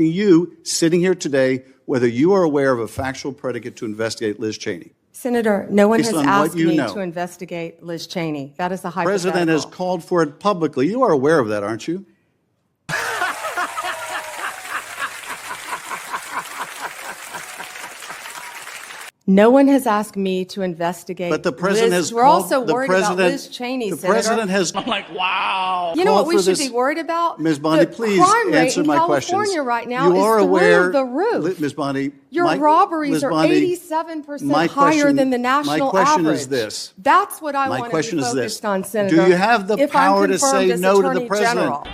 asking you, sitting here today, whether you are aware of a factual predicate to investigate Liz Cheney. Senator, no one Based has on what asked you me know. to investigate Liz Cheney. That is a hypothetical. The president has called for it publicly. You are aware of that, aren't you? No one has asked me to investigate. But the president Liz. has We're called, also the worried president, about Liz Cheney, the Senator. president has. I'm like, wow. You know what we called for should this- be worried about? Ms. Bondi, the please crime rate answer in my California questions. right now You are is aware, through the roof. Ms. Bondi, Your robberies Ms. are Bondi, 87% my higher question- than the national my question average. is this. That's what I My want to question be is focused this. on, Senator. Do you have the if power I'm to say confirmed as no to the Attorney president? General.